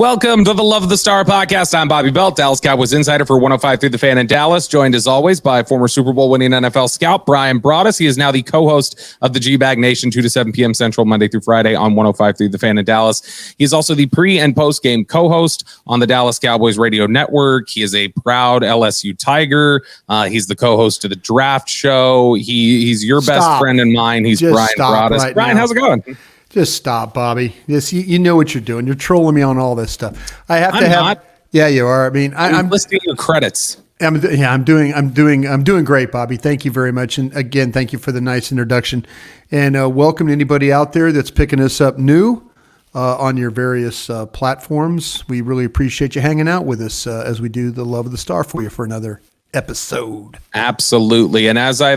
Welcome to the Love of the Star podcast. I'm Bobby Belt, Dallas Cowboys insider for 105 through the Fan in Dallas, joined as always by former Super Bowl winning NFL scout Brian Broaddus. He is now the co-host of the G-Bag Nation, 2 to 7 p.m. Central, Monday through Friday on 105 through the Fan in Dallas. He is also the pre- and post-game co-host on the Dallas Cowboys radio network. He is a proud LSU Tiger. He's the co-host of the Draft Show. He's your best friend and mine. He's Just Brian Broaddus. right Brian, now. how's it going? Just stop, Bobby. Yes, you know what you're doing. You're trolling me on all this stuff. I'm not. Yeah, you are. I mean, I'm listing your credits. I'm doing great, Bobby. Thank you very much. And again, thank you for the nice introduction. And welcome to anybody out there that's picking us up new on your various platforms. We really appreciate you hanging out with us as we do the Love of the Star for you for another episode. Absolutely. And as I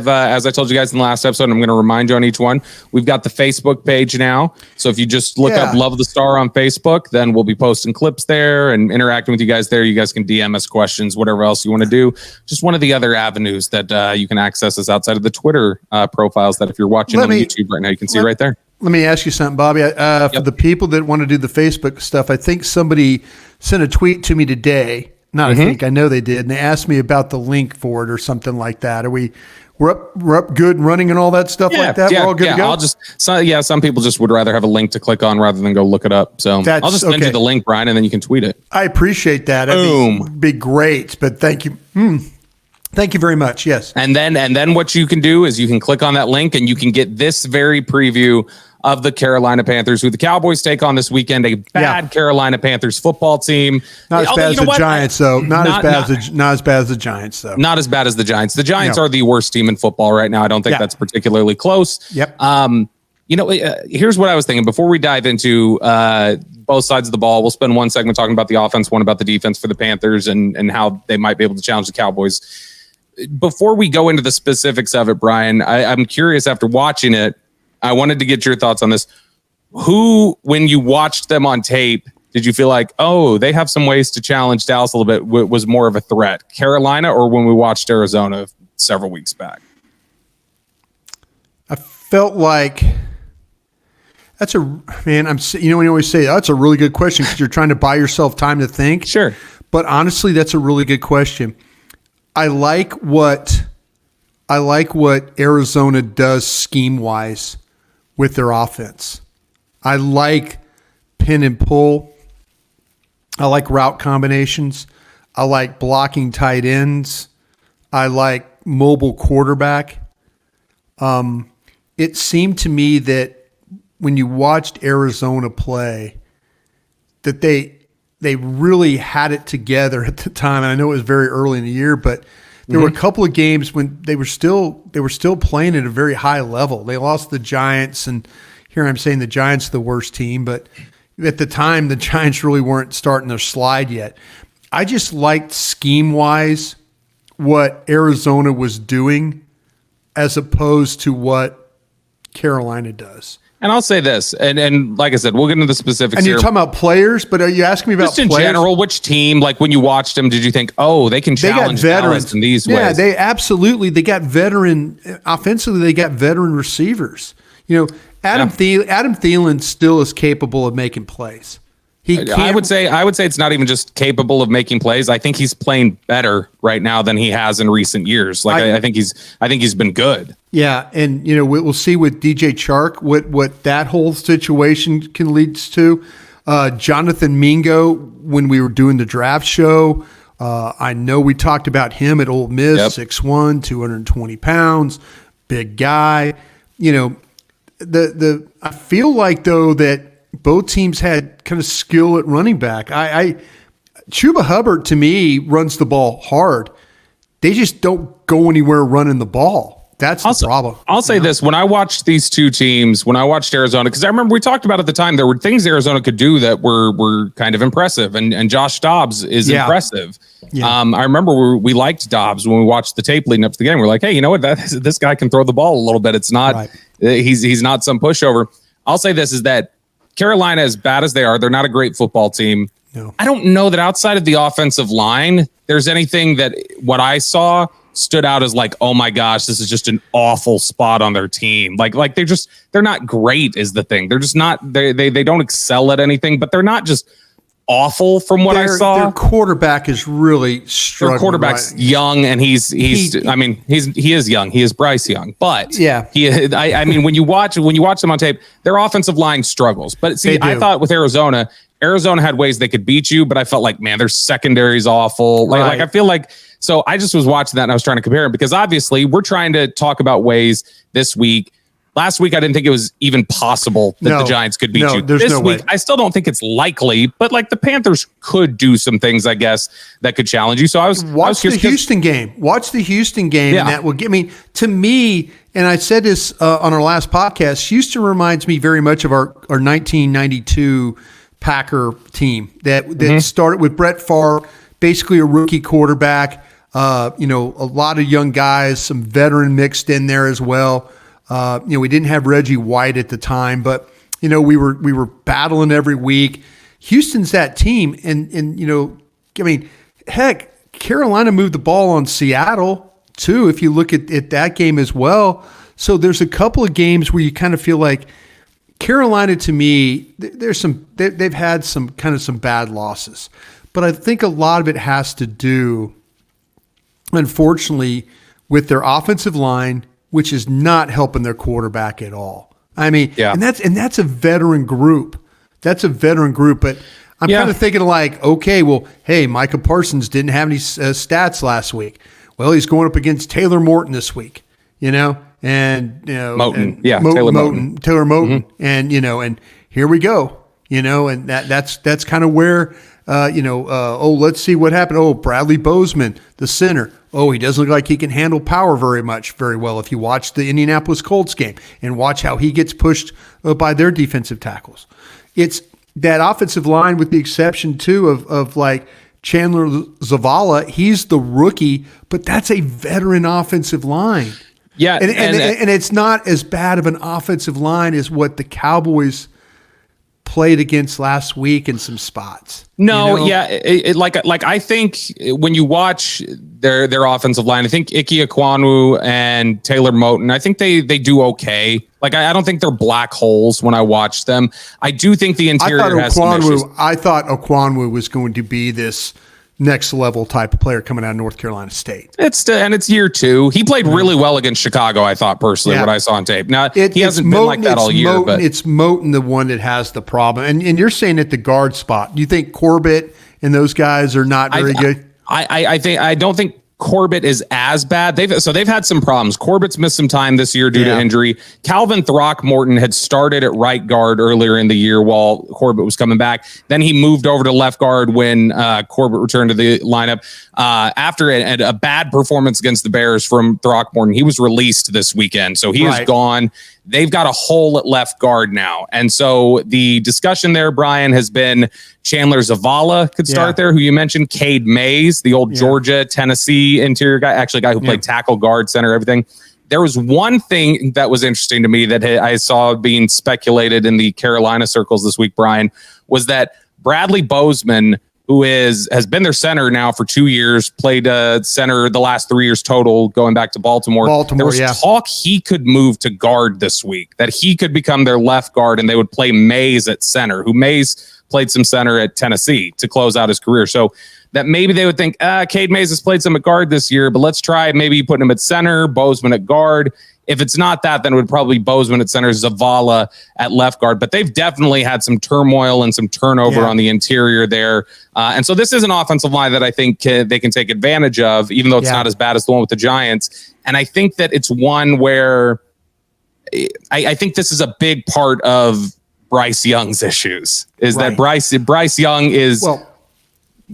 told you guys in the last episode, I'm going to remind you on each one, we've got the Facebook page now. So if you just look up Love of the Star on Facebook, then we'll be posting clips there and interacting with you guys there. You guys can DM us questions, whatever else you want to do. Just one of the other avenues that you can access us outside of the Twitter profiles that if you're watching on YouTube right now, you can see right there. Let me ask you something, Bobby. For the people that want to do the Facebook stuff, I think somebody sent a tweet to me today. I think, I know they did. And they asked me about the link for it or something like that. We're up good and running and all that stuff like that? We're all good to go? Some people just would rather have a link to click on rather than go look it up. So I'll just send you the link, Brian, and then you can tweet it. I appreciate that. That'd be great, but thank you. Thank you very much. Yes. And then what you can do is you can click on that link and you can get this very preview of the Carolina Panthers, who the Cowboys take on this weekend, a bad Carolina Panthers football team. Not as bad as the Giants, though. Not as bad as the Giants, though. Not as bad as the Giants. The Giants are the worst team in football right now. I don't think that's particularly close. Yep. Here's what I was thinking. Before we dive into both sides of the ball, we'll spend one segment talking about the offense, one about the defense for the Panthers and how they might be able to challenge the Cowboys. Before we go into the specifics of it, Brian, I'm curious after watching it, I wanted to get your thoughts on this. Who, when you watched them on tape, did you feel like, oh, they have some ways to challenge Dallas a little bit, was more of a threat? Carolina or when we watched Arizona several weeks back? I felt like when you always say that's a really good question because you're trying to buy yourself time to think. Sure. But honestly, that's a really good question. I like what Arizona does scheme-wise with their offense. I like pin and pull. I like route combinations. I like blocking tight ends. I like mobile quarterback. It seemed to me that when you watched Arizona play, that they really had it together at the time. And I know it was very early in the year, but there were a couple of games when they were still playing at a very high level. They lost the Giants, and here I'm saying the Giants are the worst team, but at the time the Giants really weren't starting their slide yet. I just liked scheme-wise what Arizona was doing as opposed to what Carolina does. And I'll say this, and like I said, we'll get into the specifics. And you're talking about players, but are you asking me about just in players? general? Which team, like when you watched them, did you think, oh, they can challenge Dallas in these ways? Yeah, they absolutely. They got offensively. They got veteran receivers. Adam Thielen still is capable of making plays. I would say it's not even just capable of making plays. I think he's playing better right now than he has in recent years. I think he's been good. Yeah, and we'll see with DJ Chark what that whole situation can lead to. Jonathan Mingo, when we were doing the draft show, I know we talked about him at Ole Miss, 6'1", 220 pounds, big guy. I feel like though that both teams had kind of skill at running back. Chuba Hubbard, to me, runs the ball hard. They just don't go anywhere running the ball. That's the problem. I'll say this. When I watched these two teams, when I watched Arizona, because I remember we talked about at the time, there were things Arizona could do that were kind of impressive. And Josh Dobbs is impressive. Yeah. I remember we liked Dobbs when we watched the tape leading up to the game. We're like, hey, you know what? This guy can throw the ball a little bit. It's not, he's not some pushover. I'll say this is that Carolina, as bad as they are, they're not a great football team. No. I don't know that outside of the offensive line, there's anything that what I saw stood out as like, oh my gosh, this is just an awful spot on their team. Like they're not great is the thing. They're just not, they don't excel at anything, but they're not just awful from what I saw. Their quarterback is really struggling. Their quarterback's young, and he is young. He is Bryce Young, but yeah, I mean, when you watch them on tape, their offensive line struggles. But see, I thought with Arizona had ways they could beat you, but I felt like, man, their secondary's awful. Like I feel like, so I just was watching that and I was trying to compare it because obviously we're trying to talk about ways this week. Last week, I didn't think it was even possible that the Giants could beat you. This week, I still don't think it's likely, but like the Panthers could do some things, I guess, that could challenge you. So I was watch the Houston game. Watch the Houston game, and that will get me to me. And I said this on our last podcast. Houston reminds me very much of our 1992 Packer team that started with Brett Favre, basically a rookie quarterback. A lot of young guys, some veteran mixed in there as well. We didn't have Reggie White at the time, but we were battling every week. Houston's that team, and heck, Carolina moved the ball on Seattle too. If you look at that game as well, so there's a couple of games where you kind of feel like Carolina. To me, they've had some bad losses, but I think a lot of it has to do, unfortunately, with their offensive line, which is not helping their quarterback at all. I mean, and that's a veteran group. But I'm kind of thinking like, okay, well, hey, Micah Parsons didn't have any stats last week. Well, he's going up against Taylor Moton this week, and Moton, Taylor Moton, and here we go, and that's kind of where, let's see what happened. Oh, Bradley Bozeman, the center. Oh, he doesn't look like he can handle power very well. If you watch the Indianapolis Colts game and watch how he gets pushed by their defensive tackles, it's that offensive line with the exception too of like Chandler Zavala. He's the rookie, but that's a veteran offensive line. Yeah, and it's not as bad of an offensive line as what the Cowboys played against last week in some spots. No, I think when you watch their offensive line, I think Ike Ekwonu and Taylor Moton, I think they do okay. Like I don't think they're black holes when I watch them. I do think the interior has some issues. I thought Ekwonu was going to be this next level type of player coming out of North Carolina State. It's year 2. He played really well against Chicago, I thought personally, what I saw on tape. Now he hasn't been like that all year, but it's Moton the one that has the problem. And you're saying at the guard spot, do you think Corbett and those guys are not very good? I don't think Corbett is as bad. They've had some problems. Corbett's missed some time this year due to injury. Calvin Throckmorton had started at right guard earlier in the year while Corbett was coming back. Then he moved over to left guard when Corbett returned to the lineup. After a bad performance against the Bears from Throckmorton, he was released this weekend. So he is gone. They've got a hole at left guard now. And so the discussion there, Brian, has been Chandler Zavala could start there, who you mentioned, Cade Mays, the old Georgia, Tennessee interior guy, actually a guy who played tackle, guard, center, everything. There was one thing that was interesting to me that I saw being speculated in the Carolina circles this week, Brian, was that Bradley Bozeman, who has been their center now for 2 years, played center the last 3 years total, going back to Baltimore. There was talk he could move to guard this week, that he could become their left guard, and they would play Mays at center, who Mays played some center at Tennessee to close out his career. So that maybe they would think, Cade Mays has played some at guard this year, but let's try maybe putting him at center, Bozeman at guard. If it's not that, then it would probably be Bozeman at center, Zavala at left guard. But they've definitely had some turmoil and some turnover on the interior there. And so this is an offensive line that I think they can take advantage of, even though it's not as bad as the one with the Giants. And I think that it's one where I think this is a big part of Bryce Young's issues, is that Bryce Young is... Well,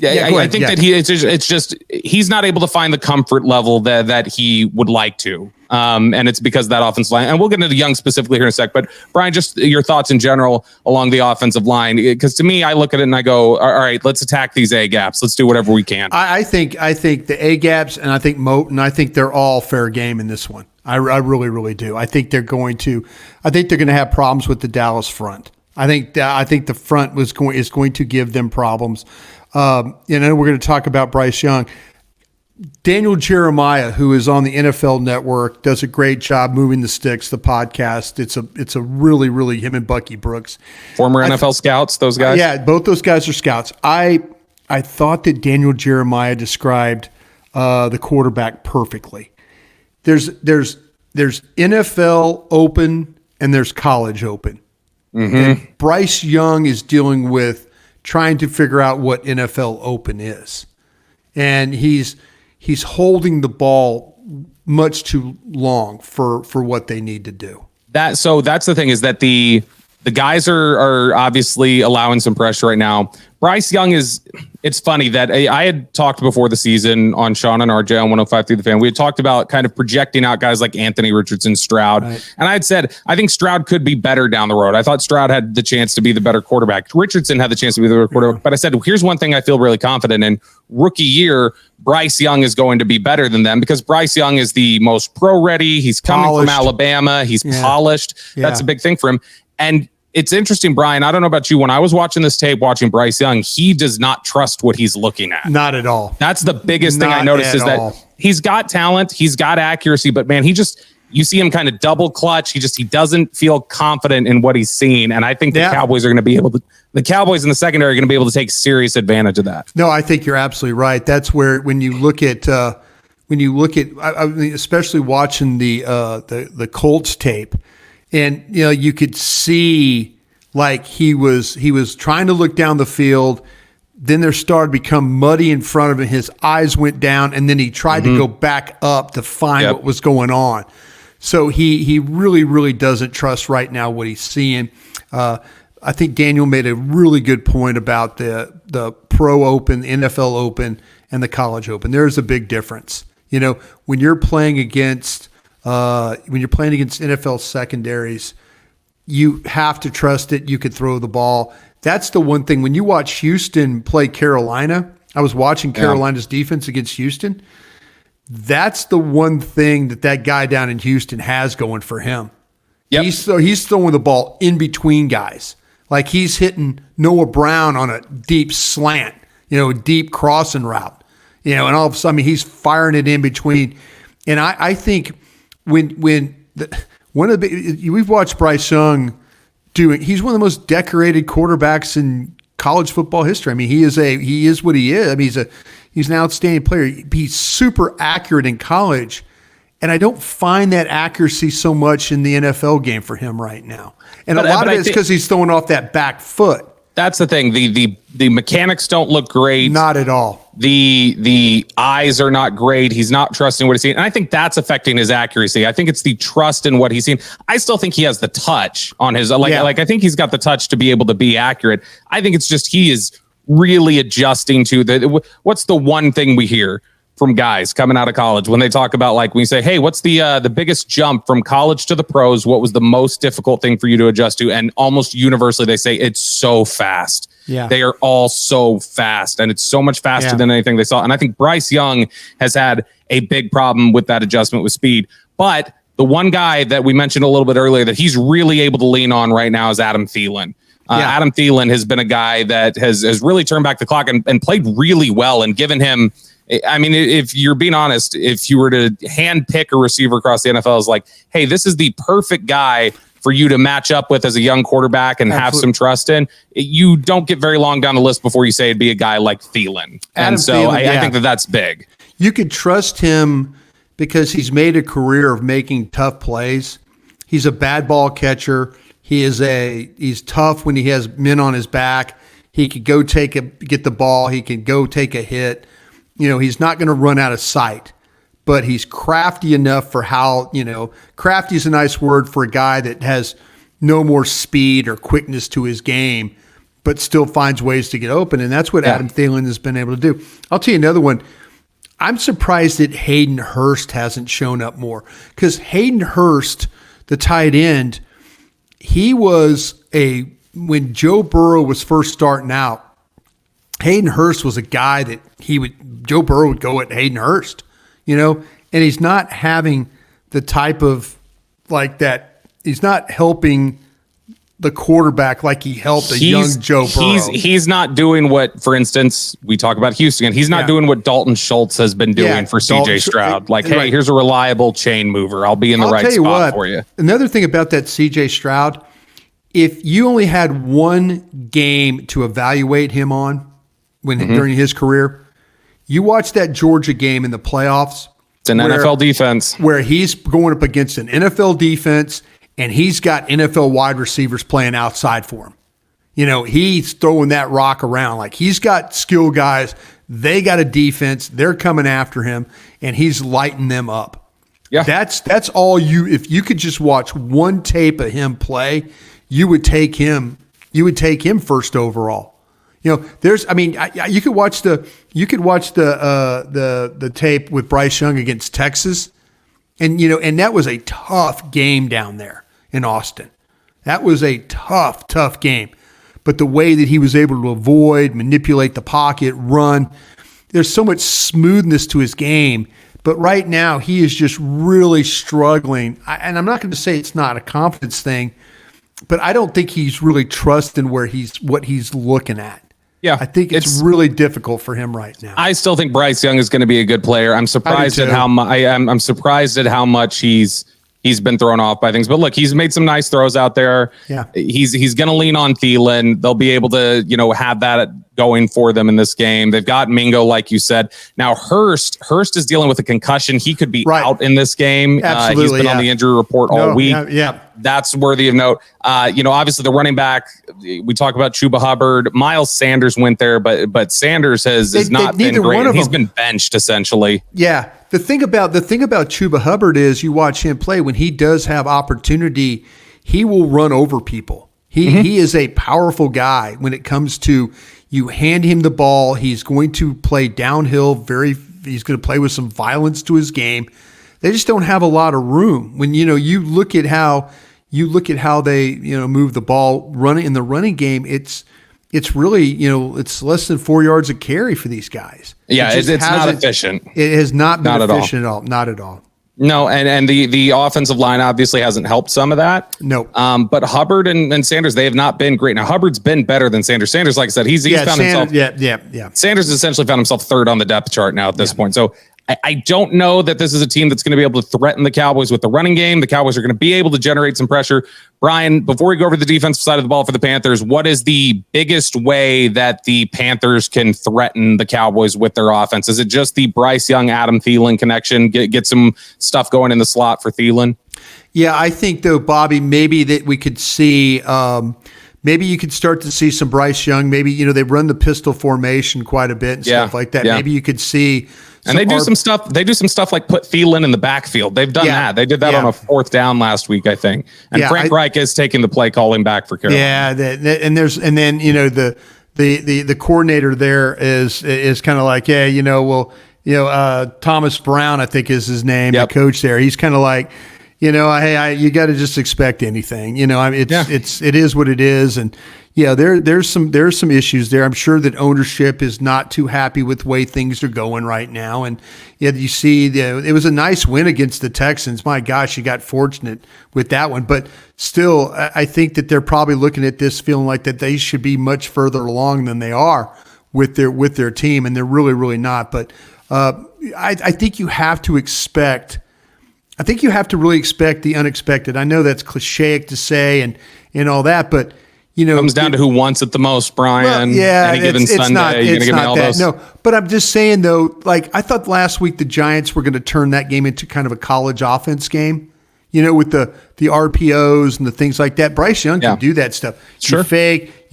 I think that it's just he's not able to find the comfort level that he would like to. And it's because of that offensive line. And we'll get into Young specifically here in a sec. But Brian, just your thoughts in general along the offensive line. Because to me, I look at it and I go, all right, let's attack these A gaps. Let's do whatever we can. I think the A gaps and I think Moton, I think they're all fair game in this one. I really, really do. I think they're going to have problems with the Dallas front. I think the front is going to give them problems. We're going to talk about Bryce Young. Daniel Jeremiah, who is on the NFL Network, does a great job moving the sticks. The podcast, it's a really, really, him and Bucky Brooks, former NFL scouts. Those guys, yeah, both those guys are scouts. I thought that Daniel Jeremiah described the quarterback perfectly. There's NFL open and there's college open. And Bryce Young is dealing with trying to figure out what NFL open is, and he's holding the ball much too long for what they need to do. That's the thing, is that the guys are obviously allowing some pressure right now. Bryce Young it's funny that I had talked before the season on Sean and RJ on 105 through the fan. We had talked about kind of projecting out guys like Anthony Richardson, Stroud. Right. And I had said, I think Stroud could be better down the road. I thought Stroud had the chance to be the better quarterback. Richardson had the chance to be the better quarterback. But I said, here's one thing I feel really confident in. Rookie year, Bryce Young is going to be better than them because Bryce Young is the most pro ready. He's coming from Alabama. He's polished. Yeah. That's a big thing for him. And it's interesting, Brian. I don't know about you. When I was watching this tape, watching Bryce Young, he does not trust what he's looking at. Not at all. That's the biggest thing I noticed, is that he's got talent, he's got accuracy, but man, you see him kind of double clutch. He doesn't feel confident in what he's seeing. And I think the Cowboys are going to be able to, the Cowboys in the secondary are going to be able to take serious advantage of that. No, I think you're absolutely right. That's where, when you look at, I mean, especially watching the Colts tape, and you could see like he was trying to look down the field. Then there started to become muddy in front of him. His eyes went down, and then he tried to go back up to find what was going on. So he really, really doesn't trust right now what he's seeing. I think Daniel made a really good point about the pro open, the NFL open, and the college open. There's a big difference. When you're playing against NFL secondaries, you have to trust it. You could throw the ball. That's the one thing. When you watch Houston play Carolina, I was watching Carolina's defense against Houston. That's the one thing that guy down in Houston has going for him. Yep. He's throwing the ball in between guys. Like he's hitting Noah Brown on a deep slant, a deep crossing route, and all of a sudden he's firing it in between. And I think we've watched Bryce Young he's one of the most decorated quarterbacks in college football history. I mean, he is what he is. I mean, he's an outstanding player. He's super accurate in college, and I don't find that accuracy so much in the NFL game for him right now. And a lot of it's because he's throwing off that back foot. That's the thing. The mechanics don't look great. Not at all. The eyes are not great. He's not trusting what he's seeing. And I think that's affecting his accuracy. I think it's the trust in what he's seen. I still think he has the touch on his, like I think he's got the touch to be able to be accurate. I think it's just he is really adjusting to what's the one thing we hear from guys coming out of college when they talk about, like, when you say, hey, what's the biggest jump from college to the pros? What was the most difficult thing for you to adjust to? And almost universally they say it's so fast. Yeah. They are all so fast, and it's so much faster than anything they saw. And I think Bryce Young has had a big problem with that adjustment with speed. But the one guy that we mentioned a little bit earlier that he's really able to lean on right now is Adam Thielen. Adam Thielen has been a guy that has really turned back the clock and played really well, and given him, I mean, if you're being honest, if you were to hand pick a receiver across the NFL, is like, hey, this is the perfect guy for you to match up with as a young quarterback and have some trust in. You don't get very long down the list before you say it'd be a guy like Thielen. And so I think that's big. You could trust him because he's made a career of making tough plays. He's a bad ball catcher. He's tough when he has men on his back. He could go get the ball. He can go take a hit. He's not going to run out of sight, but he's crafty enough for crafty is a nice word for a guy that has no more speed or quickness to his game, but still finds ways to get open. And that's what Adam Thielen has been able to do. I'll tell you another one. I'm surprised that Hayden Hurst hasn't shown up more, because Hayden Hurst, the tight end, when Joe Burrow was first starting out, Hayden Hurst was a guy that Joe Burrow would go at Hayden Hurst, and he's not having the type of like that. He's not helping the quarterback like he helped a young Joe Burrow. He's not doing what, for instance, we talk about Houston. He's not doing what Dalton Schultz has been doing for CJ Stroud. Like, hey, here's a reliable chain mover. I'll be in the right spot for you. Another thing about that CJ Stroud, if you only had one game to evaluate him on during his career, you watch that Georgia game in the playoffs. It's an NFL defense. Where he's going up against an NFL defense, and he's got NFL wide receivers playing outside for him. You know, he's throwing that rock around. Like, he's got skill guys. They got a defense. They're coming after him, and he's lighting them up. Yeah. That's all you – if you could just watch one tape of him play, you would take him first overall. You know, you could watch the tape with Bryce Young against Texas, and that was a tough game down there in Austin. That was a tough game. But the way that he was able to avoid, manipulate the pocket, run, there's so much smoothness to his game. But right now, he is just really struggling. And I'm not going to say it's not a confidence thing, but I don't think he's really trusting what he's looking at. Yeah, I think it's really difficult for him right now. I still think Bryce Young is going to be a good player. I'm surprised at I'm surprised at how much he's been thrown off by things. But look, he's made some nice throws out there. Yeah, he's going to lean on Thielen. They'll be able to have that going for them in this game. They've got Mingo, like you said. Now Hurst is dealing with a concussion. He could be out in this game. Absolutely, he's been on the injury report all week. Yeah. That's worthy of note. Obviously the running back, we talk about Chuba Hubbard. Miles Sanders went there, but Sanders has not been great. He's been benched essentially. Yeah. The thing about Chuba Hubbard is you watch him play, when he does have opportunity, he will run over people. He is a powerful guy when it comes to, you hand him the ball, he's going to play downhill, he's going to play with some violence to his game. They just don't have a lot of room. When you look at how they move the ball, running in the running game, it's really it's less than 4 yards a carry for these guys. Yeah, it's not efficient. It has not been efficient at all. Not at all. No, and the offensive line obviously hasn't helped some of that. No. But Hubbard and Sanders, they have not been great. Now Hubbard's been better than Sanders. Sanders, like I said, he's found himself. Yeah. Sanders essentially found himself third on the depth chart now at this point. So I don't know that this is a team that's going to be able to threaten the Cowboys with the running game. The Cowboys are going to be able to generate some pressure. Brian, before we go over the defensive side of the ball for the Panthers, what is the biggest way that the Panthers can threaten the Cowboys with their offense? Is it just the Bryce Young, Adam Thielen connection? Get some stuff going in the slot for Thielen? Yeah, I think, though, Bobby, maybe that we could see maybe you could start to see some Bryce Young. Maybe, they run the pistol formation quite a bit and stuff like that. Yeah. Maybe you could see. And they do some stuff. They do some stuff like put Thielen in the backfield. They've done that. They did that on a fourth down last week, I think. And Frank Reich is taking the play calling back for Carolina. Yeah, and then the coordinator there is kind of like, Thomas Brown, I think is his name, the coach there. He's kind of like, hey, you got to just expect anything. It is what it is, and there's some issues there. I'm sure that ownership is not too happy with the way things are going right now, and you see, it was a nice win against the Texans. My gosh, you got fortunate with that one, but still, I think that they're probably looking at this feeling like that they should be much further along than they are with their team, and they're really, really not. But I think you have to expect. I think you have to really expect the unexpected. I know that's cliche to say and all that, but it comes down to who wants it the most, Brian. Well, yeah, any given Sunday, you're gonna give me all those. No, but I'm just saying though, like I thought last week the Giants were going to turn that game into kind of a college offense game. With the RPOs and the things like that. Bryce Young can do that stuff. Sure. You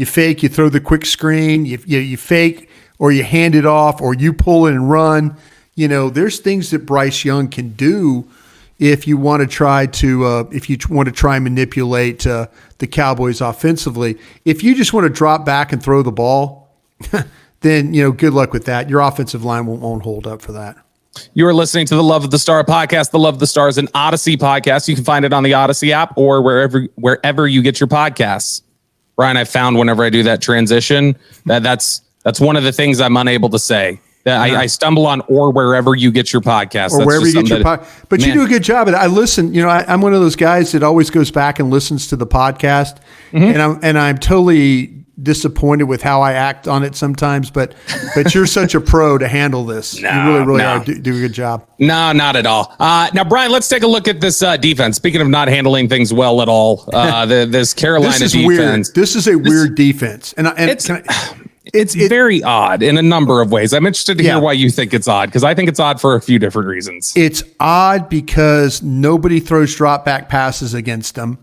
fake, you throw the quick screen, you fake, or you hand it off, or you pull it and run. There's things that Bryce Young can do. If you want to try and manipulate the Cowboys offensively, if you just want to drop back and throw the ball, then good luck with that. Your offensive line won't hold up for that. You are listening to the Love of the Star podcast. The Love of the Star is an Audacy podcast. You can find it on the Audacy app or wherever you get your podcasts. Brian, I found whenever I do that transition that's one of the things I'm unable to say. that I stumble on, or wherever you get your podcast. Or wherever you get your podcast. But you do a good job. And I listen, I'm one of those guys that always goes back and listens to the podcast. And I'm totally disappointed with how I act on it sometimes, but you're such a pro to handle this. You really are. Do a good job. No, not at all. Now, Brian, let's take a look at this defense. Speaking of not handling things well at all, this Carolina this is defense. Weird. This is a weird defense. It's very odd in a number of ways. I'm interested to hear why you think it's odd, because I think it's odd for a few different reasons. It's odd because nobody throws drop back passes against them.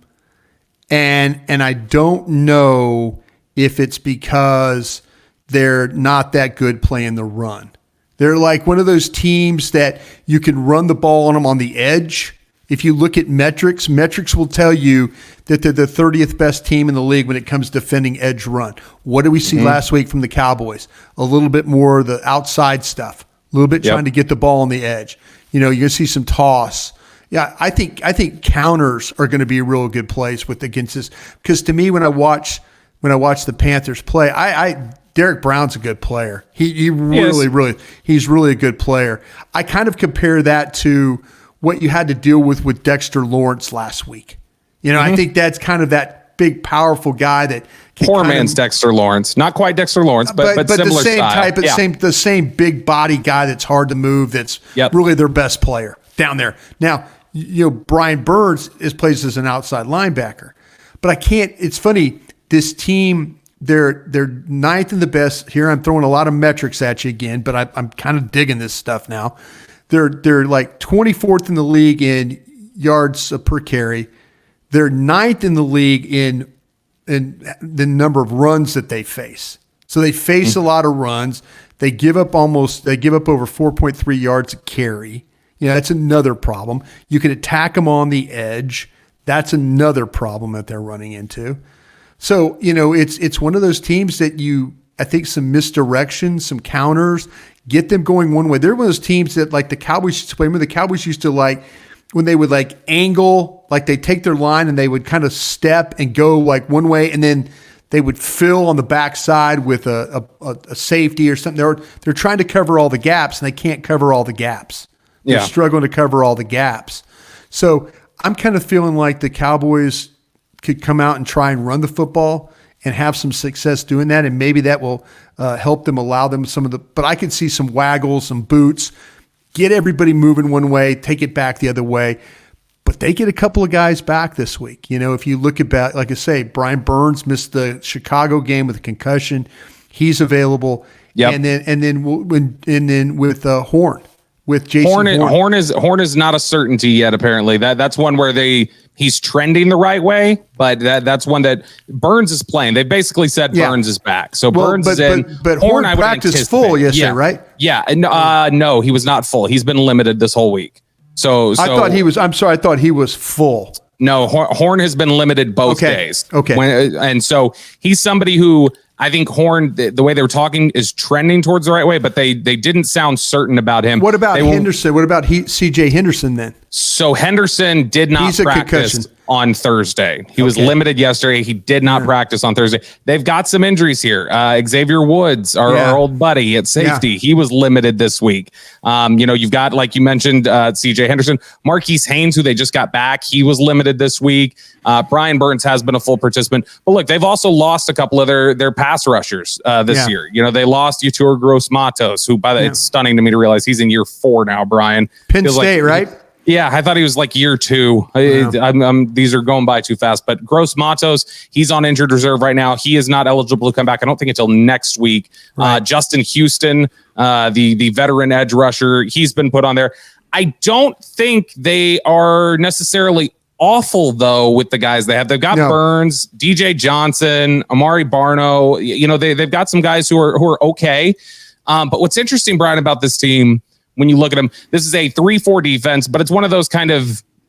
And I don't know if it's because they're not that good playing the run. They're like one of those teams that you can run the ball on them on the edge. If you look at metrics will tell you that they're the 30th best team in the league when it comes to defending edge run. What did we see last week from the Cowboys? A little bit more of the outside stuff, a little bit trying to get the ball on the edge. You're going to see some toss. Yeah, I think counters are going to be a real good place against this, because to me, when I watch the Panthers play, Derek Brown's a good player. He's really a good player. I kind of compare that to what you had to deal with Dexter Lawrence last week. I think that's kind of that big, powerful guy that poor man's Dexter Lawrence, not quite Dexter Lawrence, but similar the same style. Type, the same big body guy that's hard to move. That's really their best player down there. Now, Brian Burns plays as an outside linebacker, but I can't. It's funny. This team, they're ninth in the best. Here I'm throwing a lot of metrics at you again, but I'm kind of digging this stuff now. They're like 24th in the league in yards per carry. They're ninth in the league in the number of runs that they face. So they face a lot of runs. They give up over 4.3 yards a carry. That's another problem. You can attack them on the edge. That's another problem that they're running into. So, it's one of those teams that I think some misdirection, some counters, get them going one way. They're one of those teams that like the Cowboys used to play. Remember the Cowboys used to when they would angle, they take their line and they would kind of step and go one way, and then they would fill on the backside with a safety or something. They're trying to cover all the gaps, and they can't cover all the gaps. They're struggling to cover all the gaps. So I'm kind of feeling like the Cowboys could come out and try and run the football and have some success doing that, and maybe that will help them, allow them but I could see some waggles, some boots, get everybody moving one way, take it back the other way. But they get a couple of guys back this week. If you look at, like I say, Brian Burns missed the Chicago game with a concussion. He's available. Yep. And then with Horn. With Jason Horn is not a certainty yet. Apparently, that's one where he's trending the right way, but that's one that Burns is playing. They basically said Burns is back, so Burns is in. But Horn practiced full yesterday, right? Yeah, no, he was not full. He's been limited this whole week. So I thought he was. I'm sorry, I thought he was full. No, Horn has been limited both days. Okay, and so he's somebody who. I think Horn, the way they were talking, is trending towards the right way, but they didn't sound certain about him. What about Henderson? What about C.J. Henderson then? So Henderson did not practice on Thursday. He was limited yesterday. He did not practice on Thursday. They've got some injuries here. Xavier Woods, our old buddy at safety, he was limited this week. You've got, like you mentioned, C.J. Henderson, Marquise Haynes, who they just got back. He was limited this week. Brian Burns has been a full participant. But look, they've also lost a couple of their pass rushers this year. They lost Yetur Gross-Matos, who it's stunning to me to realize he's in year 4 now, Brian. Penn State, right? Yeah, I thought he was year 2. Wow. These are going by too fast. But Gross-Matos, he's on injured reserve right now. He is not eligible to come back, I don't think, until next week. Right. Justin Houston, the veteran edge rusher, he's been put on there. I don't think they are necessarily awful, though, with the guys they have. They've got Burns, DJ Johnson, Amari Barno. They've got some guys who are okay. But what's interesting, Brian, about this team, when you look at them, this is a 3-4 defense, but it's one of those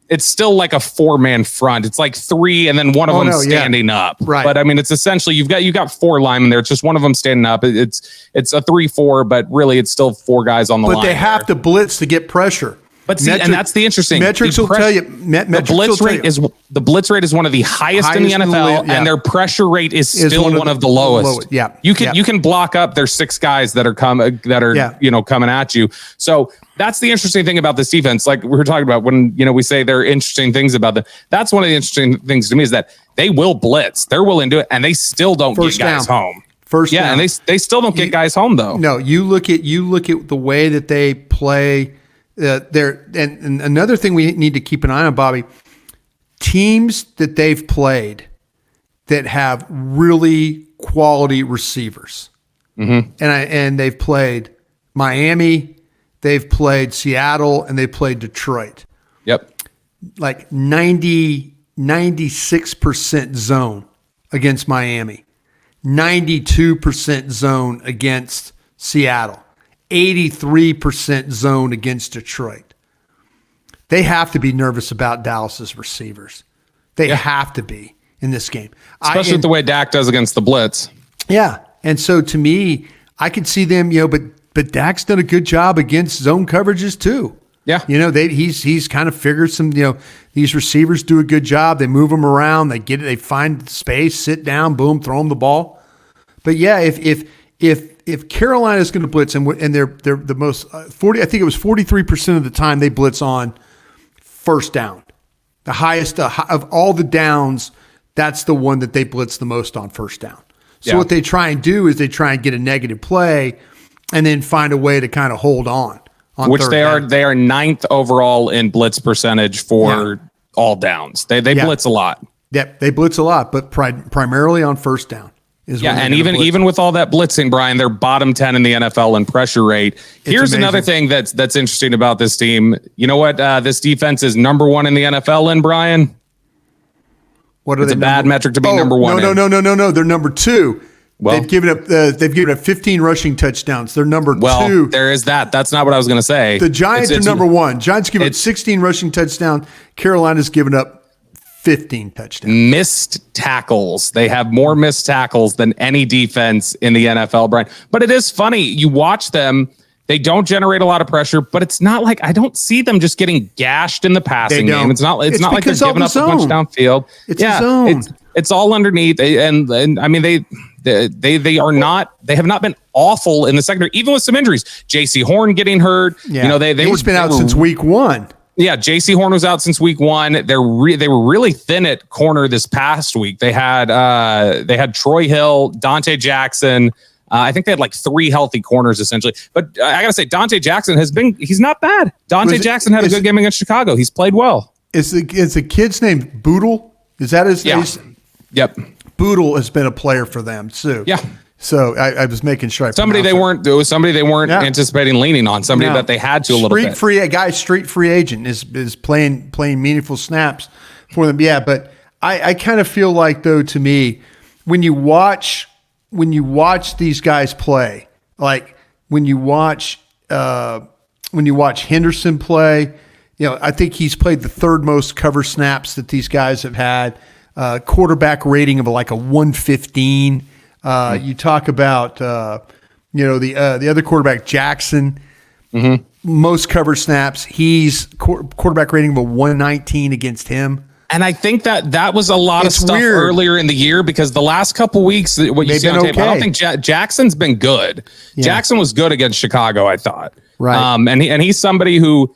it's still like a 4-man front. It's like 3 and then one of them standing up. Right. But I mean, it's essentially you got 4 linemen there. It's just one of them standing up. It's a 3-4, but really it's still 4 guys on the line. But they have to blitz to get pressure. But see, and that's the interesting. Metrics will tell you. The blitz rate is one of the highest in the NFL, and their pressure rate is still one of the lowest. Yeah, you can block up their 6 guys that are coming at you. So that's the interesting thing about this defense. Like we were talking about when we say there are interesting things about them. That's one of the interesting things to me is that they will blitz. They're willing to do it, and they still don't get guys home. First down. And they still don't get guys home though. No, you look at the way that they play. And another thing we need to keep an eye on, Bobby, teams that they've played that have really quality receivers, and they've played Miami, they've played Seattle, and they played Detroit. Yep, like 96% zone against Miami, 92% zone against Seattle. 83% zone against Detroit. They have to be nervous about Dallas's receivers. They have to be in this game. Especially with the way Dak does against the blitz. Yeah. And so to me, I could see them, but Dak's done a good job against zone coverages too. Yeah. He's kind of figured some, these receivers do a good job. They move them around. They get it. They find space, sit down, boom, throw them the ball. But yeah, if Carolina is going to blitz and they're the most 40, I think it was 43% of the time they blitz on first down, the highest of all the downs. That's the one that they blitz the most on first down. So what they try and do is they try and get a negative play and then find a way to kind of hold on which they are 9th overall in blitz percentage for all downs. They blitz a lot. Yep, they blitz a lot, but primarily on first down. And even with all that blitzing, Brian, they're bottom 10 in the NFL in pressure rate. Here's another thing that's interesting about this team. You know what? This defense is number 1 in the NFL in, Brian? What are it's a bad metric to be number 1. No. They're number 2. Well, they've given up 15 rushing touchdowns. They're number 2. Well, there is that. That's not what I was going to say. The Giants are number 1. Giants give up 16 rushing touchdowns. Carolina's given up 15 touchdowns. Missed tackles. They have more missed tackles than any defense in the NFL, Brian. But it is funny. You watch them. They don't generate a lot of pressure, but it's not like I don't see them just getting gashed in the passing game. It's not like they're giving up a bunch downfield. It's a zone. It's all underneath. And I mean, they are not. They have not been awful in the secondary, even with some injuries. J.C. Horn getting hurt. Yeah. He's been out since week 1. Yeah, J.C. Horn was out since week 1. They were really thin at corner this past week. They had Troy Hill, Dante Jackson. I think they had like 3 healthy corners essentially. But I gotta say, Dante Jackson he's not bad. Jackson had a good game against Chicago. He's played well. Is the kid's name Boodle? Is that his name? Yep. Boodle has been a player for them too. Yeah. So I was making sure. Somebody they weren't anticipating leaning on. Somebody that they had to a little bit. Street free agent is playing meaningful snaps for them. Yeah, but I kind of feel like though, to me, when you watch these guys play, like when you watch Henderson play, I think he's played the 3rd most cover snaps that these guys have had. Quarterback rating of like a 115. You talk about the other quarterback, Jackson, most cover snaps. He's quarterback rating of a 119 against him. And I think that was a lot of stuff earlier in the year because the last couple weeks, what you see on tape, I don't think Jackson's been good. Yeah. Jackson was good against Chicago, I thought. Right. And he's somebody who,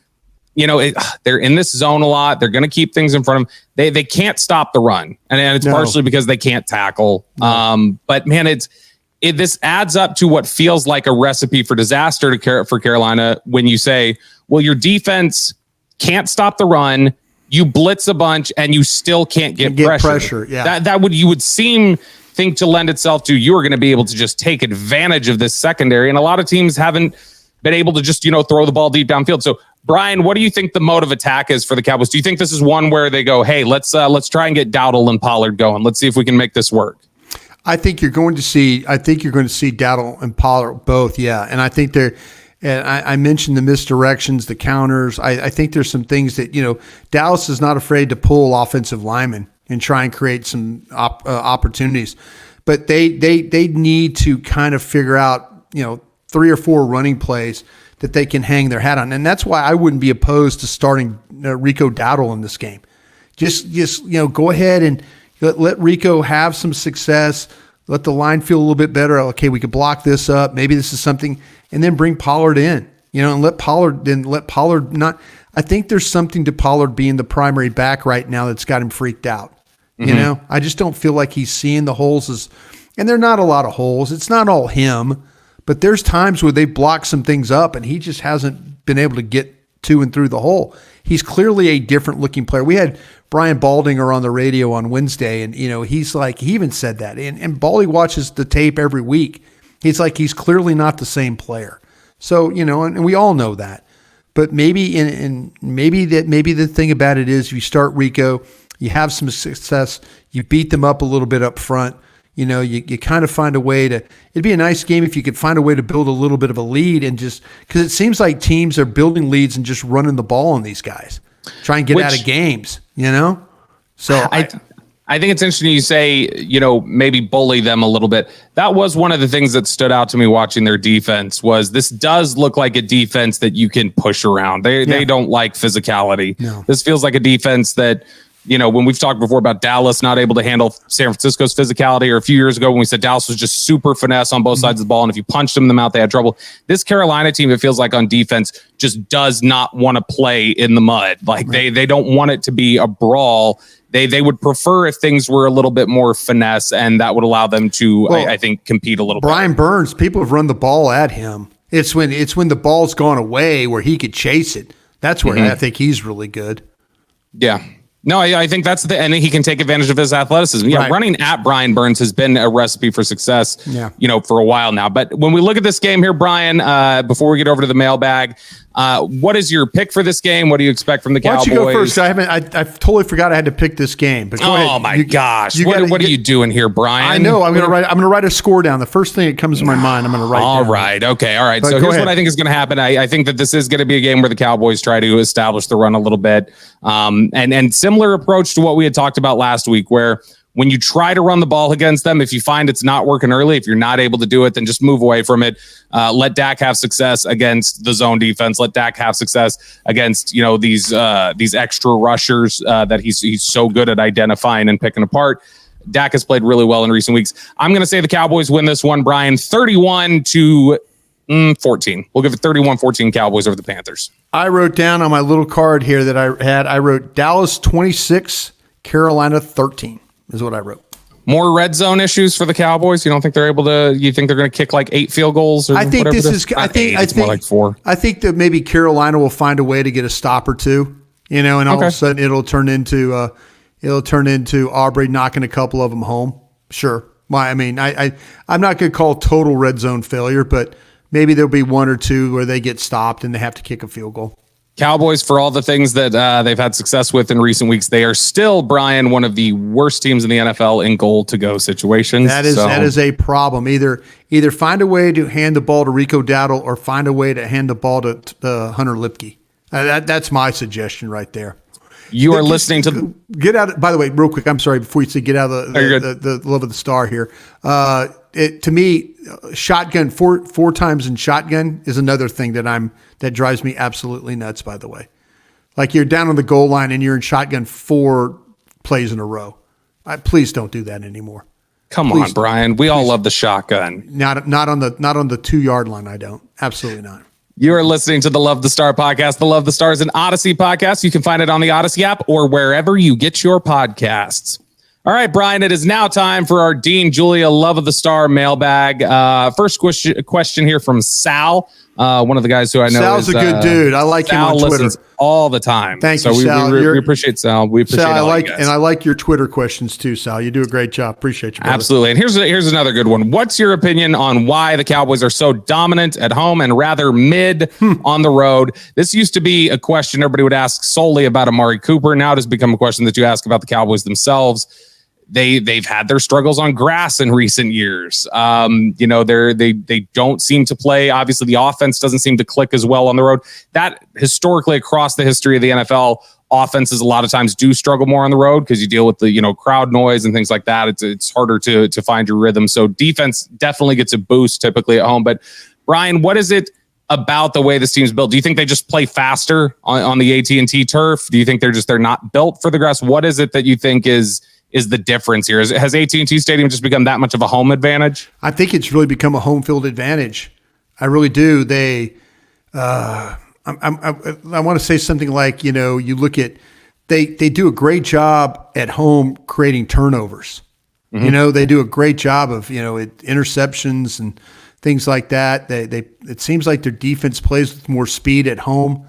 they're in this zone a lot. They're going to keep things in front of them. They can't stop the run, and it's partially because they can't tackle. No. But man, this adds up to what feels like a recipe for disaster for Carolina when you say, well, your defense can't stop the run. You blitz a bunch and you still can't get pressure. Yeah. That would think to lend itself to you are going to be able to just take advantage of this secondary. And a lot of teams haven't been able to just, throw the ball deep downfield. So Brian, what do you think the mode of attack is for the Cowboys? Do you think this is one where they go, hey, let's try and get Dowdle and Pollard going. Let's see if we can make this work. I think you're going to see Dowdle and Pollard both. Yeah. And I think and I mentioned the misdirections, the counters. I think there's some things that, Dallas is not afraid to pull offensive linemen and try and create some opportunities. But they need to kind of figure out, 3 or 4 running plays that they can hang their hat on. And that's why I wouldn't be opposed to starting Rico Dowdle in this game. Just go ahead and let Rico have some success. Let the line feel a little bit better. Okay, we could block this up. Maybe this is something, and then bring Pollard in. And let Pollard not. I think there's something to Pollard being the primary back right now that's got him freaked out. I just don't feel like he's seeing the holes and they're not a lot of holes. It's not all him, but there's times where they block some things up and he just hasn't been able to get to and through the hole. He's clearly a different looking player. We had Brian Baldinger on the radio on Wednesday, and he's like, he even said that. And Baldy watches the tape every week. He's like, he's clearly not the same player. So, and we all know that. But maybe maybe the thing about it is you start Rico, you have some success, you beat them up a little bit up front. You kind of find a way to. It'd be a nice game if you could find a way to build a little bit of a lead and just because it seems like teams are building leads and just running the ball on these guys, try and get out of games. So I think it's interesting you say maybe bully them a little bit. That was one of the things that stood out to me watching their defense. Was this does look like a defense that you can push around. They don't like physicality. No. This feels like a defense that. When we've talked before about Dallas not able to handle San Francisco's physicality, or a few years ago when we said Dallas was just super finesse on both sides of the ball, and if you punched them in the mouth, they had trouble. This Carolina team, it feels like on defense, just does not want to play in the mud. Like they don't want it to be a brawl. They would prefer if things were a little bit more finesse, and that would allow them to, I think, compete a little bit. Brian Burns, people have run the ball at him. It's when the ball's gone away where he could chase it. That's where I think he's really good. Yeah. No, I think that's and he can take advantage of his athleticism. Yeah, Right. Running at Brian Burns has been a recipe for success, for a while now. But when we look at this game here, Brian, before we get over to the mailbag, what is your pick for this game? What do you expect from the Cowboys? Why don't you go first? I totally forgot I had to pick this game. But go ahead. Oh my gosh! What are you doing here, Brian? I know. I'm gonna write a score down. The first thing that comes to my mind, I'm gonna write. All down. right. Okay. All right. But So here's ahead. what I think is going to happen. I think that this is going to be a game where the Cowboys try to establish the run a little bit, and similar approach to what we had talked about last week, where when you try to run the ball against them, if you find it's not working early, if you're not able to do it, then just move away from it. Let Dak have success against the zone defense. Let Dak have success against these extra rushers that he's so good at identifying and picking apart. Dak has played really well in recent weeks. I'm going to say the Cowboys win this one, Brian, 31-14. We'll give it 31-14 Cowboys over the Panthers. I wrote down on my little card here that I wrote Dallas 26, Carolina 13 is what I wrote. More red zone issues for the Cowboys. You don't think they're able to? You think they're going to kick like 8 field goals? Or I think whatever this is. I think it's more like 4. I think that maybe Carolina will find a way to get a stop or two. And all of a sudden it'll turn into Aubrey knocking a couple of them home. Sure. Well, I mean, I'm not going to call total red zone failure, but maybe there'll be 1 or 2 where they get stopped and they have to kick a field goal. Cowboys, for all the things that they've had success with in recent weeks, they are still, Brian, one of the worst teams in the NFL in goal-to-go situations. That is a problem. Either find a way to hand the ball to Rico Dowdle or find a way to hand the ball to Hunter Lipke. That's my suggestion right there. You are listening to get out. By the way, real quick, I'm sorry. Before you say get out of the love of the star here, to me, shotgun four times in shotgun is another thing that drives me absolutely nuts. By the way, like you're down on the goal line and you're in shotgun 4 plays in a row. Please don't do that anymore. Come on, Brian. We all love the shotgun. Not on the 2-yard line. I don't. Absolutely not. You are listening to the Love the Star podcast. The Love the Star is an Audacy podcast. You can find it on the Audacy app or wherever you get your podcasts. All right, Brian, it is now time for our Dean Julia Love of the Star mailbag. First question here from Sal, one of the guys who I know. Sal's a good dude. I like him on Twitter all the time. Thank you, Sal. We appreciate Sal. We appreciate Sal, all you guys. and I like your Twitter questions too, Sal. You do a great job. Appreciate you, brother. Absolutely. And here's another good one. What's your opinion on why the Cowboys are so dominant at home and rather mid on the road? This used to be a question everybody would ask solely about Amari Cooper. Now it has become a question that you ask about the Cowboys themselves. They've had their struggles on grass in recent years. They don't seem to play. Obviously, the offense doesn't seem to click as well on the road. That historically across the history of the NFL, offenses a lot of times do struggle more on the road because you deal with the crowd noise and things like that. It's harder to find your rhythm. So defense definitely gets a boost typically at home. But Brian, what is it about the way this team's built? Do you think they just play faster on the AT&T turf? Do you think they're not built for the grass? What is it that you think is the difference here? Has AT&T Stadium just become that much of a home advantage? I think it's really become a home field advantage. I really do. I want to say something like, you look at, they do a great job at home creating turnovers. Mm-hmm. They do a great job of, interceptions and things like that. It seems like their defense plays with more speed at home.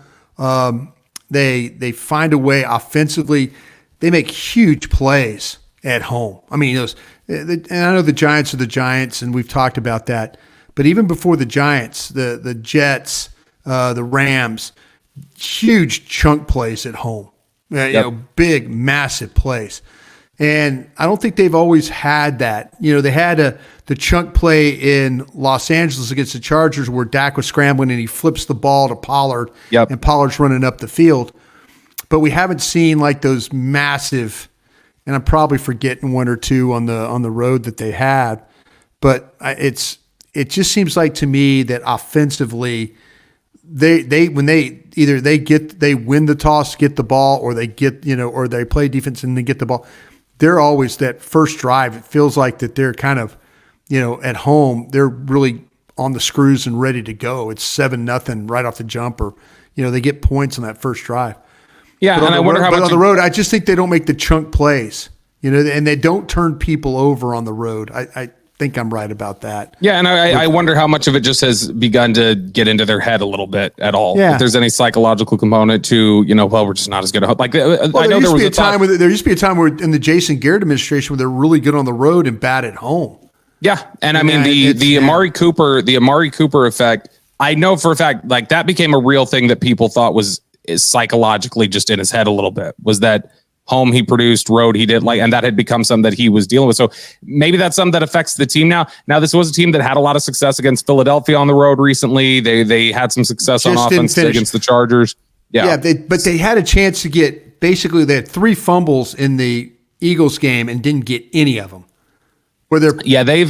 They find a way offensively. They make huge plays at home. I mean, and I know the Giants are the Giants, and we've talked about that. But even before the Giants, the Jets, the Rams, huge chunk plays at home. Big, massive plays. And I don't think they've always had that. They had the chunk play in Los Angeles against the Chargers where Dak was scrambling and he flips the ball to Pollard, and Pollard's running up the field. But we haven't seen like those massive, and I'm probably forgetting one or two on the road that they had. But it just seems like to me that offensively, they win the toss, get the ball, or they get or they play defense and they get the ball. They're always that first drive. It feels like that they're kind of, at home, they're really on the screws and ready to go. It's 7-0 right off the jump, or they get points on that first drive. Yeah, and I wonder how much on the road. I just think they don't make the chunk plays, and they don't turn people over on the road. I think I'm right about that. Yeah, and I wonder how much of it just has begun to get into their head a little bit at all. Yeah. If there's any psychological component to, we're just not as good at home. Like, I know there was there used to be a time where in the Jason Garrett administration where they're really good on the road and bad at home. Yeah, and I mean the Amari Cooper effect. I know for a fact, like that became a real thing that people thought is psychologically just in his head a little bit. Was that home he produced, road he did, and that had become something that he was dealing with. So maybe that's something that affects the team now. Now, this was a team that had a lot of success against Philadelphia on the road recently. They had some success on offense against the Chargers. Yeah, but they had a chance to get, basically they had 3 fumbles in the Eagles game and didn't get any of them. They've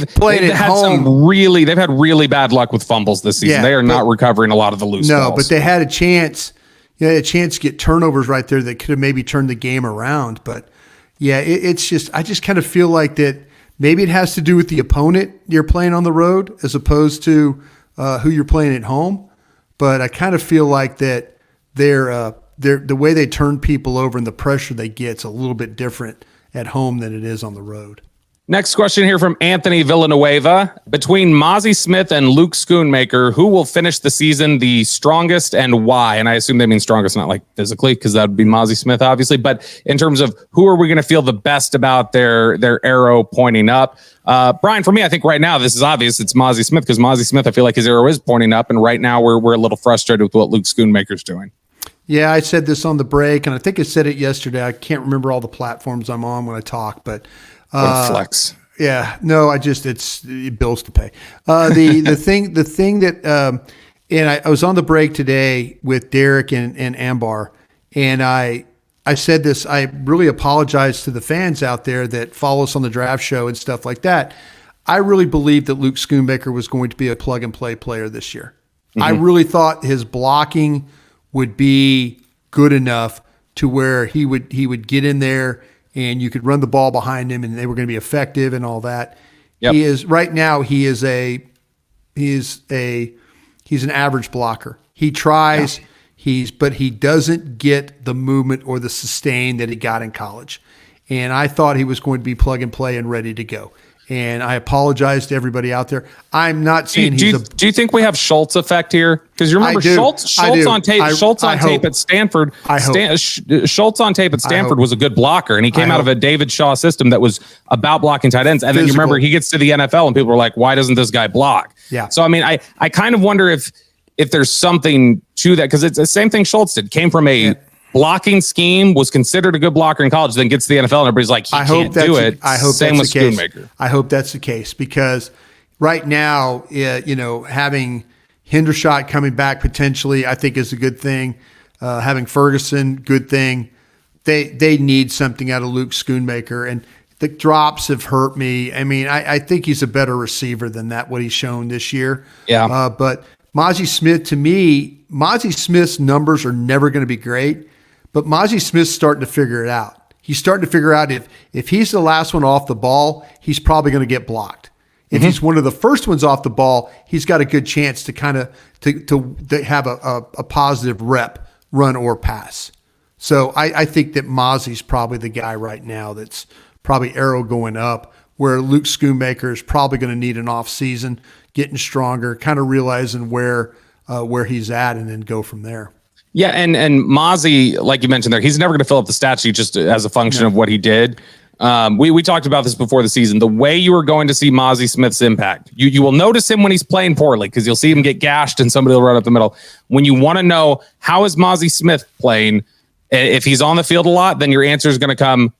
had really bad luck with fumbles this season. They are not recovering a lot of the loose balls. No, but they had a chance. A chance to get turnovers right there that could have maybe turned the game around. But it's just, I just kind of feel like that maybe it has to do with the opponent you're playing on the road as opposed to who you're playing at home. But I kind of feel like that they're the way they turn people over and the pressure they get is a little bit different at home than it is on the road. Next question here from Anthony Villanueva. Between Mazi Smith and Luke Schoonmaker, who will finish the season the strongest and why? And I assume they mean strongest, not like physically, because that would be Mazi Smith, obviously. But in terms of who are we going to feel the best about their arrow pointing up? Brian, for me, I think right now this is obvious. It's Mazi Smith, because Mazi Smith, I feel like his arrow is pointing up. And right now we're a little frustrated with what Luke Schoonmaker's doing. Yeah, I said this on the break, and I think I said it yesterday. I can't remember all the platforms I'm on when I talk, but what a flex. Yeah, no, it's bills to pay. The thing that, and I was on the break today with Derek and Ambar, and I said this. I really apologize to the fans out there that follow us on the draft show and stuff like that. I really believed that Luke Schoonmaker was going to be a plug and play player this year. Mm-hmm. I really thought his blocking would be good enough to where he would get in there and you could run the ball behind him and they were going to be effective and all that. Yep. He's an average blocker. He tries, but he doesn't get the movement or the sustain that he got in college. And I thought he was going to be plug and play and ready to go. And I apologize to everybody out there. I'm not saying do you think we have Schultz effect here? Because you remember Schultz on tape at Stanford. Schultz on tape at Stanford was a good blocker, and he came out of a David Shaw system that was about blocking tight ends. And then you remember he gets to the NFL, and people were like, "Why doesn't this guy block?" Yeah. So I mean, I kind of wonder if there's something to that, because it's the same thing Schultz did. Came from a blocking scheme, was considered a good blocker in college, then gets to the NFL and everybody's like, he can't do it. I hope Same with Schoonmaker. I hope that's the case, because right now, having Hendershot coming back potentially, I think is a good thing. Having Ferguson, good thing. They need something out of Luke Schoonmaker, and the drops have hurt me. I mean, I think he's a better receiver than what he's shown this year. Yeah. Mazi Smith, to me, Mazi Smith's numbers are never going to be great, but Mazi Smith's starting to figure it out. He's starting to figure out if he's the last one off the ball, he's probably going to get blocked. If he's one of the first ones off the ball, he's got a good chance to kind of to have a positive rep, run or pass. So I think that Mazi's probably the guy right now that's probably arrow going up, where Luke Schoonmaker is probably going to need an off season, getting stronger, kind of realizing where he's at, and then go from there. Yeah, and Mazi, like you mentioned there, he's never going to fill up the stat sheet just as a function of what he did. We talked about this before the season. The way you are going to see Mazi Smith's impact, you will notice him when he's playing poorly because you'll see him get gashed and somebody will run up the middle. When you want to know how is Mazi Smith playing, if he's on the field a lot, then your answer is going to come,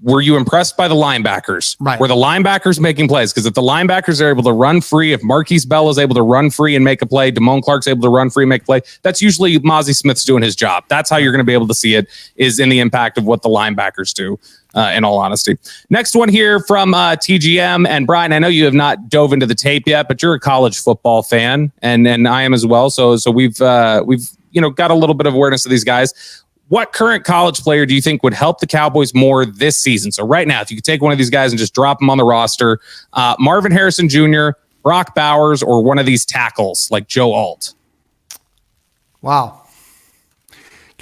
were you impressed by the linebackers? Right. Were the linebackers making plays? Because if the linebackers are able to run free, if Marquise Bell is able to run free and make a play, Damone Clark's able to run free and make a play, that's usually Mazi Smith's doing his job. That's how you're going to be able to see it, is in the impact of what the linebackers do, in all honesty. Next one here from TGM. And Brian, I know you have not dove into the tape yet, but you're a college football fan, and I am as well. So we've got a little bit of awareness of these guys. What current college player do you think would help the Cowboys more this season? So right now, if you could take one of these guys and just drop them on the roster, Marvin Harrison Jr., Brock Bowers, or one of these tackles like Joe Alt. Wow.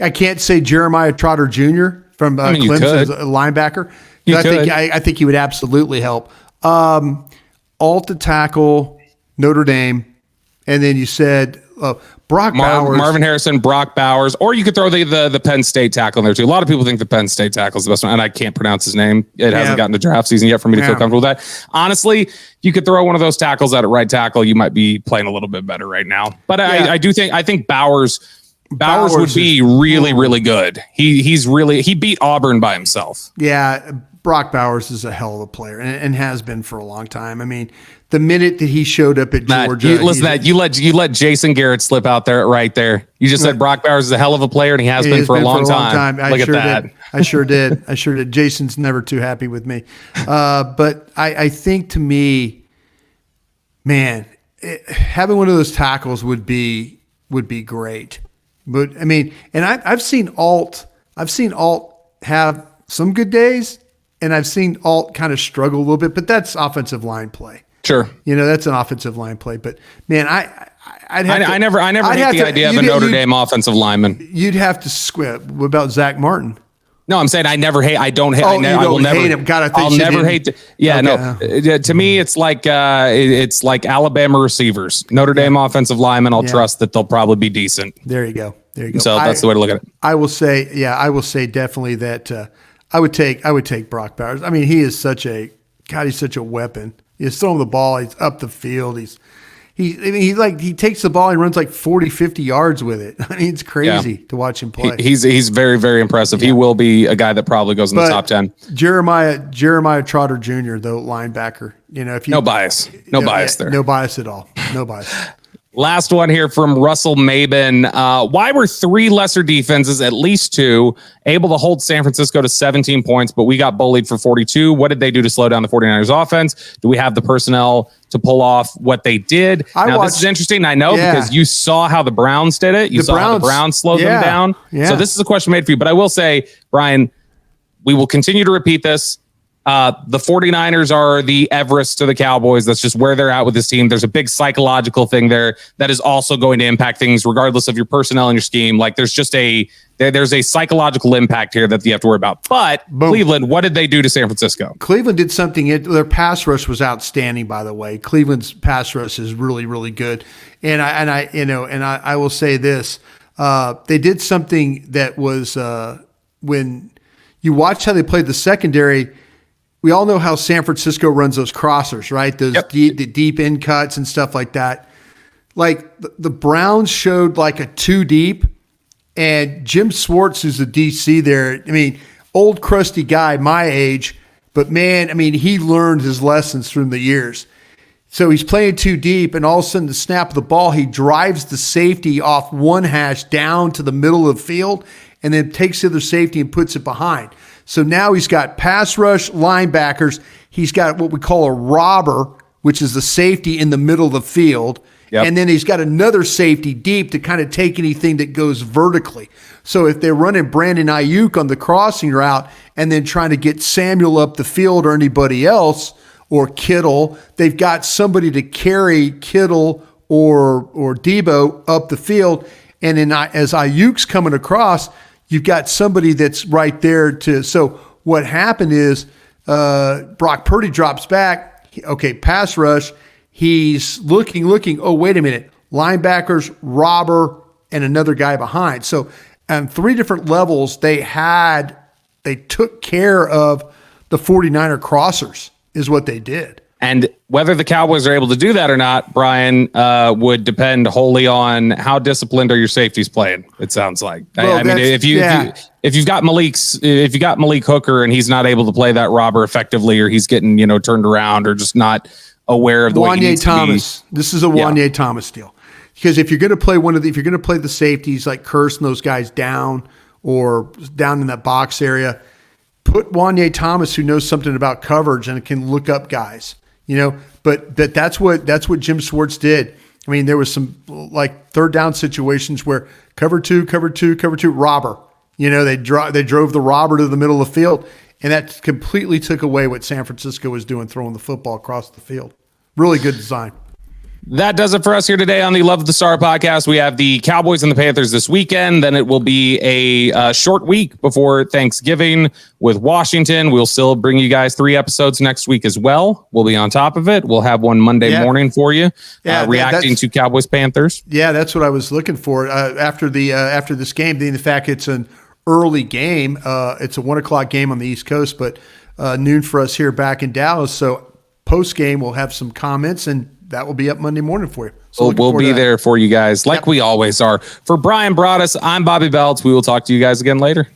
I can't say Jeremiah Trotter Jr. from Clemson as a linebacker. I think he would absolutely help. Alt to tackle, Notre Dame, and then you said Brock Bowers. Marvin Harrison, Brock Bowers, or you could throw the Penn State tackle in there too. A lot of people think the Penn State tackle is the best one, and I can't pronounce his name. It hasn't gotten to draft season yet for me to feel comfortable with that. Honestly, you could throw one of those tackles out at right tackle, you might be playing a little bit better right now. But I think Bowers would be really, really good. He beat Auburn by himself. Yeah, Brock Bowers is a hell of a player and has been for a long time. I mean, the minute that he showed up at Georgia, you let Jason Garrett slip out there right there. You just said Brock Bowers is a hell of a player, and he has been for a long time. Look at that. I sure did. Jason's never too happy with me. But I think, to me, man, having one of those tackles would be great. But I mean, and I've seen Alt have some good days, and I've seen Alt kind of struggle a little bit, but that's offensive line play. Sure. That's an offensive line play, but man, I never hate the idea of a Notre Dame offensive lineman. You'd have to squib. What about Zach Martin? No, I'm saying I will never hate him. God, I'll never hate. To me, it's like Alabama receivers, Notre Dame offensive linemen. I'll trust that they'll probably be decent. There you go. So that's the way to look at it. I will say definitely that I would take Brock Bowers. I mean, he's such a weapon. He's throwing the ball. He's up the field. He takes the ball and runs like 40, 50 yards with it. I mean, it's crazy to watch him play. He's very, very impressive. Yeah. He will be a guy that probably goes in the top 10. Jeremiah Trotter Jr., though, linebacker. No bias there. No bias at all. No bias. Last one here from Russell Maben. Why were three lesser defenses, at least two, able to hold San Francisco to 17 points, but we got bullied for 42? What did they do to slow down the 49ers offense? Do we have the personnel to pull off what they did? This is interesting, I know, because you saw how the Browns did it. You saw how the Browns slowed them down. Yeah. So this is a question made for you. But I will say, Brian, we will continue to repeat this. The 49ers are the Everest to the Cowboys. That's just where they're at with this team. There's a big psychological thing there that is also going to impact things regardless of your personnel and your scheme. Like there's a psychological impact here that you have to worry about. But Cleveland, what did they do to San Francisco? Cleveland did something. Their pass rush was outstanding, by the way. Cleveland's pass rush is really, really good. And I will say this. They did something that was when you watch how they played the secondary. We all know how San Francisco runs those crossers, right? Those deep in cuts and stuff like that. Like the Browns showed like a two deep, and Jim Swartz, who's the DC there, I mean, old crusty guy, my age, but man, I mean, he learned his lessons through the years. So he's playing too deep, and all of a sudden, the snap of the ball, he drives the safety off one hash down to the middle of the field, and then takes the other safety and puts it behind. So now he's got pass rush linebackers. He's got what we call a robber, which is the safety in the middle of the field. Yep. And then he's got another safety deep to kind of take anything that goes vertically. So if they're running Brandon Ayuk on the crossing route and then trying to get Samuel up the field or anybody else or Kittle, they've got somebody to carry Kittle or Debo up the field. And then as Ayuk's coming across, you've got somebody that's right there to. So what happened is Brock Purdy drops back. Okay, pass rush. He's looking. Oh, wait a minute. Linebackers, robber, and another guy behind. So on 3 different levels, they took care of the 49er crossers is what they did. And whether the Cowboys are able to do that or not, Brian, would depend wholly on how disciplined are your safeties playing. It sounds like. Well, I mean, if you've got Malik Hooker and he's not able to play that robber effectively, or he's getting turned around, or just not aware of the way he needs Thomas. This is a Wanye Thomas deal. Because if you're going to play if you're going to play the safeties like Curse and those guys down or down in that box area, put Wanye Thomas, who knows something about coverage and can look up guys. But that's what Jim Schwartz did. I mean, there was some like third down situations where cover two, robber. They drove the robber to the middle of the field, and that completely took away what San Francisco was doing, throwing the football across the field. Really good design. That does it for us here today on the Love of the Star podcast. We have the Cowboys and the Panthers this weekend. Then it will be a short week before Thanksgiving with Washington. We'll still bring you guys 3 episodes next week as well. We'll be on top of it. We'll have one Monday morning for you, reacting to Cowboys Panthers. Yeah, that's what I was looking for after this game. The fact it's an early game, it's a 1:00 game on the East Coast, but noon for us here back in Dallas. So post game, we'll have some comments and that will be up Monday morning for you. So we'll be there for you guys like we always are. For Brian Broaddus, I'm Bobby Belts. We will talk to you guys again later.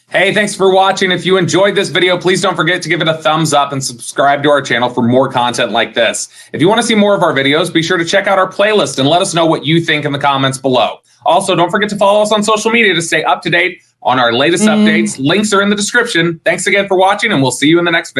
Hey, thanks for watching. If you enjoyed this video, please don't forget to give it a thumbs up and subscribe to our channel for more content like this. If you want to see more of our videos, be sure to check out our playlist and let us know what you think in the comments below. Also, don't forget to follow us on social media to stay up to date on our latest updates. Links are in the description. Thanks again for watching, and we'll see you in the next video.